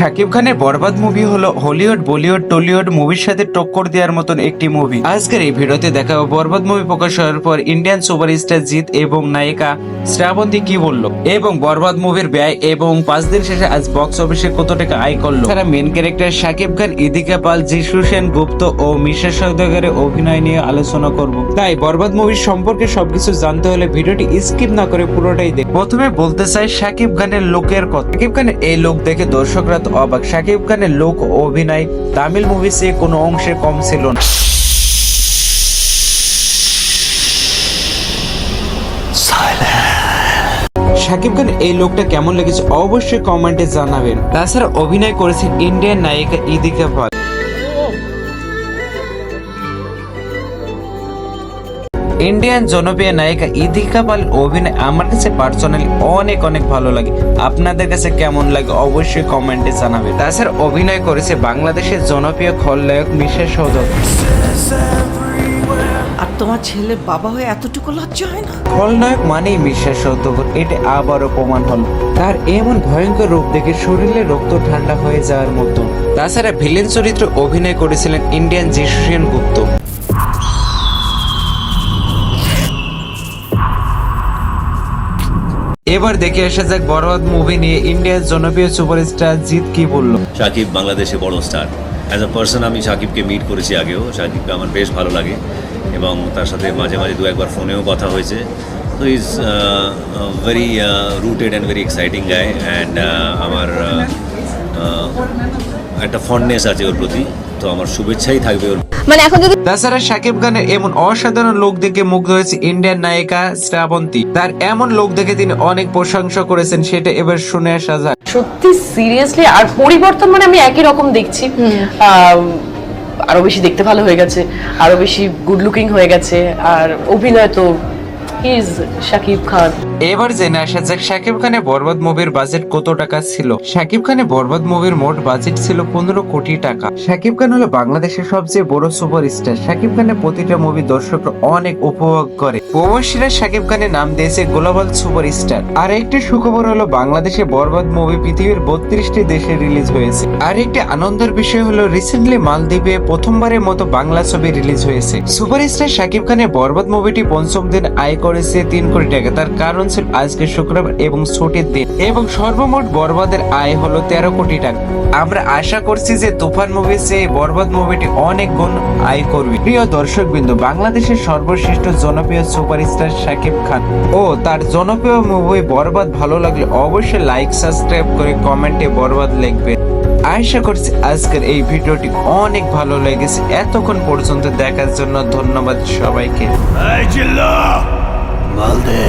শাকিব খানের বরবাদ মুভি হলো Hollywood Bollywood Tollywood মুভির সাথে টক্কর দেওয়ার মতন একটি মুভি। আজকের এই ভিডিওতে দেখাবো বরবাদ মুভি প্রকাশ হওয়ার পর ইন্ডিয়ান সুপারস্টার জিৎ এবং নায়িকা শ্রাবন্তী কি বললো এবং বরবাদ মুভির ব্যয় এবং 5 দিন শেষে আজ বক্স অফিসে কত টাকা আয় করলো। তারা মেন ক্যারেক্টার শাকিব খান, ইদিকা পাল, যিশু সেন গুপ্ত ও মিশা সওদাগরের অভিনয় নিয়ে আলোচনা করব। তাই বরবাদ মুভির সম্পর্কে সবকিছু জানতে হলে ভিডিওটি স্কিপ না করে পুরোটাই দেখ। প্রথমে বলতে চাই শাকিব খানের লুকের কথা। শাকিব খানের এই লুক দেখে দর্শকরা তো অবাক। শাকিব খানের লুক অভিনয় তামিল মুভি চেয়ে কোনো অংশে কম ছিল না। শাকিব খানের এই লোকটা কেমন লেগেছে অবশ্যই কমেন্টে জানাবেন। তাছাড়া অভিনয় করেছেন ইন্ডিয়ান নায়িকা ইদিকা পাল। ইন্ডিয়ান জনপ্রিয় নায়িকা ইদিকা পাল অভিনয় আমার কাছে পার্সোনালি অনেক ভালো লাগে। আপনাদের কাছে কেমন লাগে অবশ্যই কমেন্টে জানাবেন। তাছাড়া অভিনয় করেছে বাংলাদেশের জনপ্রিয় খলনায়ক মিশা সওদাগর। আর তোমার ছেলে বাবা হয়ে এতটুকু লজ্জা হয় না? খলনায়ক মানেই মিশা সওদাগর, এটা আবারও প্রমাণ হল। তার এমন ভয়ঙ্কর রূপ দেখে শরীরে রক্ত ঠান্ডা হয়ে যাওয়ার মতো। তাছাড়া ভিলেন চরিত্রে অভিনয় করেছিলেন ইন্ডিয়ান যিশু সেন গুপ্ত। এবার দেখে আসা যাক বরবাদ মুভি নিয়ে ইন্ডিয়ার জনপ্রিয় সুপারস্টার জিৎ কি বলল। শাকিব বাংলাদেশে বড় স্টার। অ্যাজ আ পার্সন আমি শাকিবকে মিট করেছি আগেও। শাকিবকে আমার বেশ ভালো লাগে এবং তার সাথে মাঝে দু একবার ফোনেও কথা হয়েছে। তো is very rooted and very exciting guy and আমার একটা ফন্ডনেস আছে ওর প্রতি। তো আমার শুভেচ্ছাই থাকবে ওর। মানে এখন যদি তাছাড়া শাকিব খানের এমন অসাধারণ লোক দেখে মুগ্ধ হয়েছে ইন্ডিয়ান নায়িকা শ্রাবন্তী। তার এমন লোক দেখে তিনি অনেক প্রশংসা করেছেন, সেটা এবার শুনে আসা যাক। সত্যি সিরিয়াসলি আর পরিবর্তন মানে আমি একই রকম দেখছি। আরো বেশি দেখতে ভালো হয়ে গেছে, আরো বেশি গুড লুকিং হয়ে গেছে, আর অভিনয় তো ইজ শাকিব খান। এবার জেনে আসা যাক শাকিব খানের বরবাদ মুভির বাজেট কত টাকা ছিল। শাকিব খানের বরবাদ মুভির মোট বাজেট ছিল 15 কোটি টাকা। শাকিব খান হলো বাংলাদেশের সবচেয়ে বড় সুপারস্টার। শাকিব খানের প্রতিটা মুভি দর্শকরা অনেক উপভোগ করে। প্রবাসীরা শাকিব খানের নাম দিয়েছে গ্লোবাল সুপারস্টার। আর একটি সুখবর হলো বাংলাদেশে বরবাদ মুভি পৃথিবীর 32টি দেশে রিলিজ হয়েছে। আর একটি আনন্দের বিষয় হলো রিসেন্টলি মালদ্বীপে প্রথমবারের মতো বাংলা ছবি রিলিজ হয়েছে। সুপারস্টার শাকিব খানের বরবাদ মুভিটি পঞ্চম দিন আয় করেছে 3 কোটি টাকা। তার কারণ ছিল আজকে শুক্রবার এবং ছুটির দিন এবং সর্বমোট বরবাদের আয় হলো 13 কোটি টাকা। আমরা আশা করছি যে তুফান মুভি চেয়ে বরবাদ মুভিটি অনেক গুণ আয় করবে। প্রিয় দর্শকবৃন্দ, বাংলাদেশের সর্বশ্রেষ্ঠ জনপ্রিয় সুপারস্টার শাকিব খান ও তার জনপ্রিয় মুভি বরবাদ ভালো লাগলে অবশ্যই লাইক সাবস্ক্রাইব করে কমেন্টে বরবাদ লিখবেন। আশা করছি আজকের এই ভিডিওটি অনেক ভালো লেগেছে। এতক্ষণ পর্যন্ত দেখার জন্য ধন্যবাদ সবাইকে। Malde.